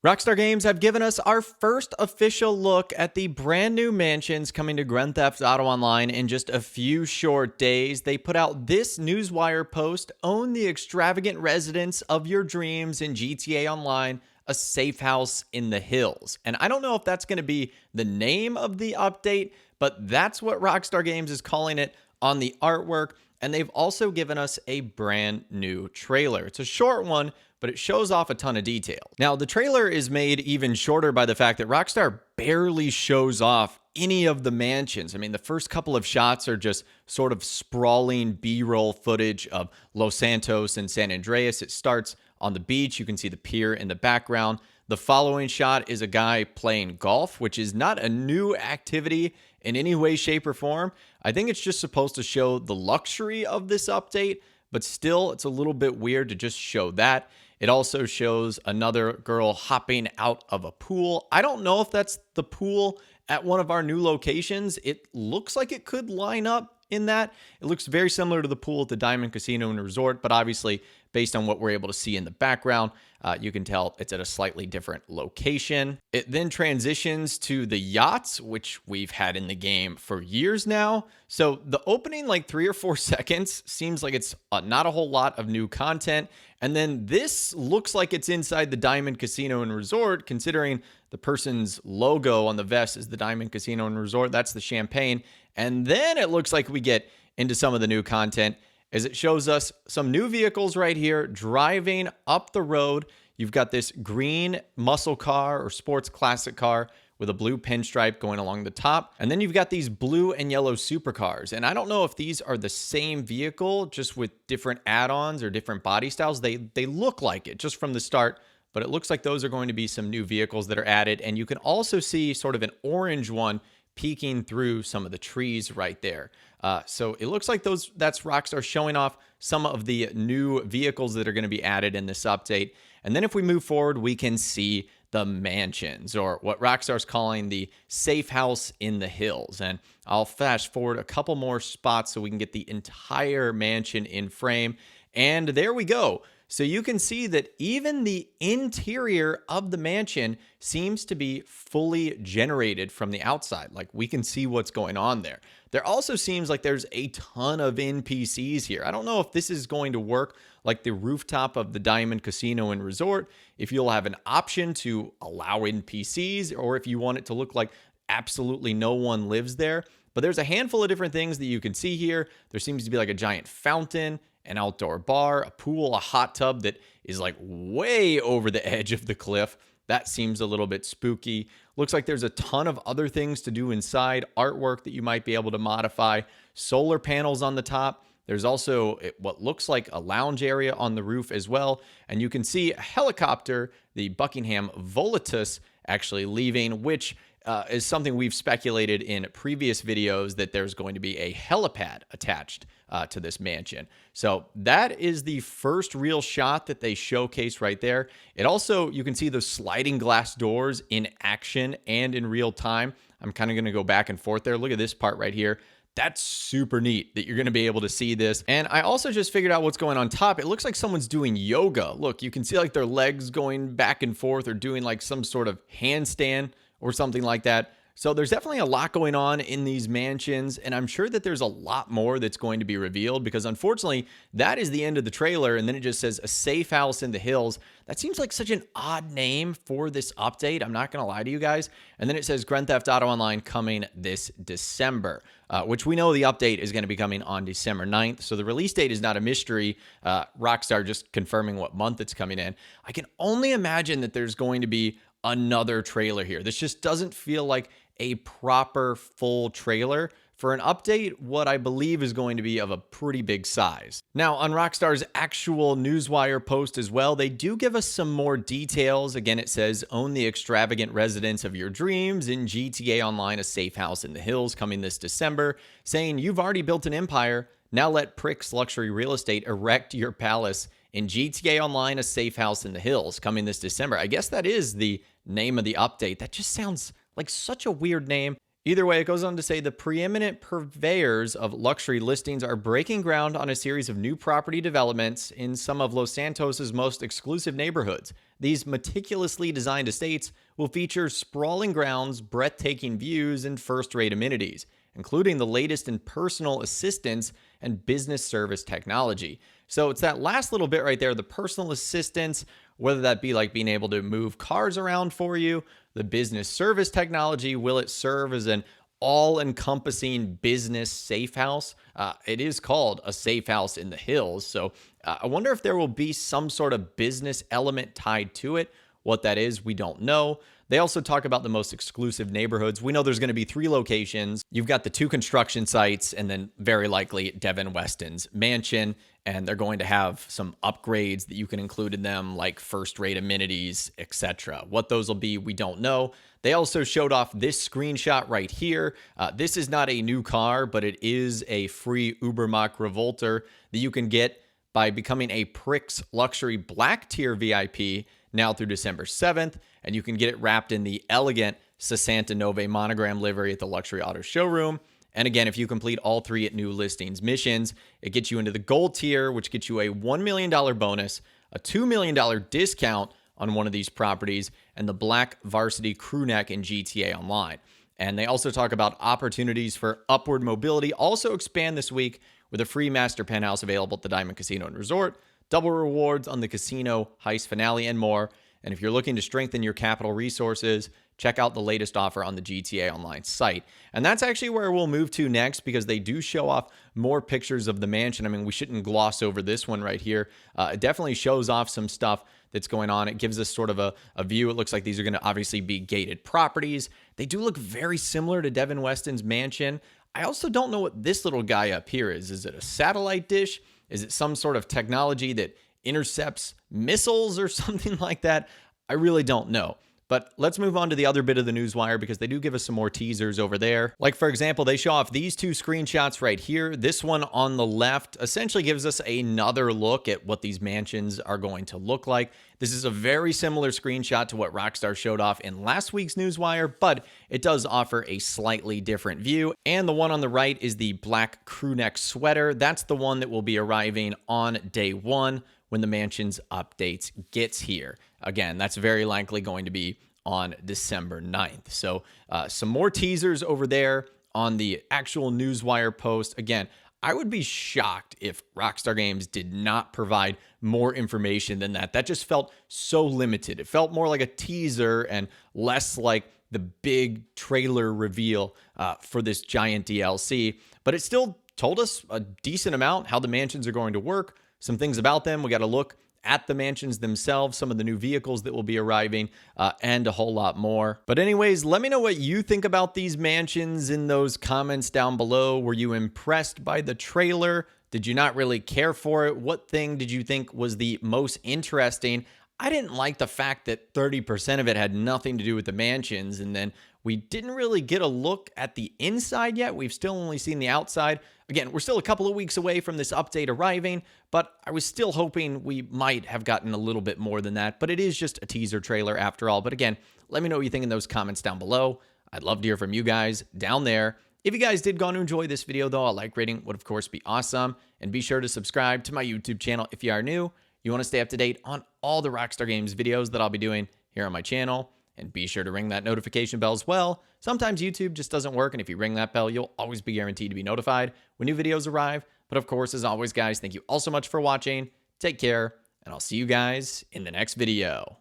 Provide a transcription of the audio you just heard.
Rockstar Games have given us our first official look at the brand new mansions coming to Grand Theft Auto Online in just a few short days. They put out this Newswire post: own the extravagant residence of your dreams in GTA Online, a safe house in the hills. And I don't know if that's going to be the name of the update, but that's what Rockstar Games is calling it on the artwork. And they've also given us a brand new trailer. It's a short one, but it shows off a ton of detail. Now, the trailer is made even shorter by the fact that Rockstar barely shows off any of the mansions. I mean, the first couple of shots are just sort of sprawling B-roll footage of Los Santos and San Andreas. It starts on the beach. You can see the pier in the background. The following shot is a guy playing golf, which is not a new activity in any way, shape, or form. I think it's just supposed to show the luxury of this update, but still, it's a little bit weird to just show that. It also shows another girl hopping out of a pool. I don't know if that's the pool at one of our new locations. It looks like it could line up in that. It looks very similar to the pool at the Diamond Casino and Resort, but obviously, based on what we're able to see in the background, you can tell it's at a slightly different location. It then transitions to the yachts, which we've had in the game for years now. So the opening like 3 or 4 seconds seems like it's not a whole lot of new content. And then this looks like it's inside the Diamond Casino and Resort, considering the person's logo on the vest is the Diamond Casino and Resort. That's the champagne. And then it looks like we get into some of the new content, as it shows us some new vehicles right here driving up the road. You've got this green muscle car or sports classic car with a blue pinstripe going along the top. And then you've got these blue and yellow supercars. And I don't know if these are the same vehicle, just with different add-ons or different body styles. They look like it just from the start, but it looks like those are going to be some new vehicles that are added. And you can also see sort of an orange one peeking through some of the trees right there. So it looks like that's Rockstar showing off some of the new vehicles that are going to be added in this update. And then if we move forward, we can see the mansions, or what Rockstar's calling the safe house in the hills. And I'll fast forward a couple more spots so we can get the entire mansion in frame. And there we go. So you can see that even the interior of the mansion seems to be fully generated from the outside. Like, we can see what's going on there. There also seems like there's a ton of NPCs here. I don't know if this is going to work like the rooftop of the Diamond Casino and Resort, if you'll have an option to allow NPCs, or if you want it to look like absolutely no one lives there. But there's a handful of different things that you can see here. There seems to be like a giant fountain, an outdoor bar, a pool, a hot tub that is like way over the edge of the cliff. That seems a little bit spooky. Looks like there's a ton of other things to do inside, artwork that you might be able to modify, solar panels on the top. There's also what looks like a lounge area on the roof as well. And you can see a helicopter, the Buckingham Volatus, actually leaving, which is something we've speculated in previous videos, that there's going to be a helipad attached to this mansion. So that is the first real shot that they showcase right there. It also, you can see those sliding glass doors in action and in real time. I'm kind of going to go back and forth there. Look at this part right here. That's super neat that you're going to be able to see this. And I also just figured out what's going on top. It looks like someone's doing yoga. Look, you can see like their legs going back and forth, or doing like some sort of handstand or something like that. So there's definitely a lot going on in these mansions, and I'm sure that there's a lot more that's going to be revealed, because unfortunately, that is the end of the trailer, and then it just says a safe house in the hills. That seems like such an odd name for this update, I'm not going to lie to you guys. And then it says Grand Theft Auto Online coming this December, which we know the update is going to be coming on December 9th, so the release date is not a mystery. Rockstar just confirming what month it's coming in. I can only imagine that there's going to be another trailer here. This just doesn't feel like a proper full trailer for an update, what I believe is going to be of a pretty big size. Now, on Rockstar's actual Newswire post as well, they do give us some more details. Again, it says, own the extravagant residence of your dreams in GTA Online, a safe house in the hills, coming this December, saying you've already built an empire. Now let Pricks Luxury Real Estate erect your palace in GTA Online, a safe house in the hills, coming this December. I guess that is the name of the update. That just sounds like such a weird name. Either way, it goes on to say the preeminent purveyors of luxury listings are breaking ground on a series of new property developments in some of Los Santos's most exclusive neighborhoods. These meticulously designed estates will feature sprawling grounds, breathtaking views, and first-rate amenities, including the latest in personal assistance and business service technology. So it's that last little bit right there, the personal assistance, whether that be like being able to move cars around for you, the business service technology, will it serve as an all-encompassing business safe house? It is called a safe house in the hills. So I wonder if there will be some sort of business element tied to it. What that is, we don't know. They also talk about the most exclusive neighborhoods. We know there's going to be 3 locations. You've got the 2 construction sites, and then very likely Devin Weston's mansion. And they're going to have some upgrades that you can include in them, like first-rate amenities, etc. What those will be, we don't know. They also showed off this screenshot right here. This is not a new car, but it is a free Ubermacht Revolter that you can get by becoming a Prix Luxury Black Tier VIP now through December 7th, and you can get it wrapped in the elegant Sessanta Nove monogram livery at the Luxury Auto Showroom. And again, if you complete all 3 at new listings missions, it gets you into the gold tier, which gets you a $1 million bonus, a $2 million discount on one of these properties, and the Black Varsity Crew Neck in GTA Online. And they also talk about opportunities for upward mobility, also expand this week with a free master penthouse available at the Diamond Casino and Resort, double rewards on the casino heist finale, and more. And if you're looking to strengthen your capital resources, check out the latest offer on the GTA Online site. And that's actually where we'll move to next, because they do show off more pictures of the mansion. I mean, we shouldn't gloss over this one right here. It definitely shows off some stuff that's going on. It gives us sort of a view. It looks like these are going to obviously be gated properties. They do look very similar to Devin Weston's mansion. I also don't know what this little guy up here is. Is it a satellite dish? Is it some sort of technology that intercepts missiles or something like that? I really don't know. But let's move on to the other bit of the Newswire, because they do give us some more teasers over there. Like, for example, they show off these 2 screenshots right here. This one on the left essentially gives us another look at what these mansions are going to look like. This is a very similar screenshot to what Rockstar showed off in last week's Newswire, but it does offer a slightly different view. And the one on the right is the black crew neck sweater. That's the one that will be arriving on day 1 when the mansion's updates gets here. Again, that's very likely going to be on December 9th. So some more teasers over there on the actual Newswire post. Again, I would be shocked if Rockstar Games did not provide more information than that. That just felt so limited. It felt more like a teaser and less like the big trailer reveal for this giant DLC. But it still told us a decent amount how the mansions are going to work, some things about them. We got to look at the mansions themselves, some of the new vehicles that will be arriving, and a whole lot more. But anyways, let me know what you think about these mansions in those comments down below. Were you impressed by the trailer? Did you not really care for it? What thing did you think was the most interesting? I didn't like the fact that 30% of it had nothing to do with the mansions, and then we didn't really get a look at the inside yet. We've still only seen the outside. Again, we're still a couple of weeks away from this update arriving, but I was still hoping we might have gotten a little bit more than that. But it is just a teaser trailer after all. But again, let me know what you think in those comments down below. I'd love to hear from you guys down there. If you guys did go on to enjoy this video, though, a like rating would, of course, be awesome. And be sure to subscribe to my YouTube channel if you are new. You want to stay up to date on all the Rockstar Games videos that I'll be doing here on my channel. And be sure to ring that notification bell as well. Sometimes YouTube just doesn't work, and if you ring that bell, you'll always be guaranteed to be notified when new videos arrive. But of course, as always, guys, thank you all so much for watching. Take care, and I'll see you guys in the next video.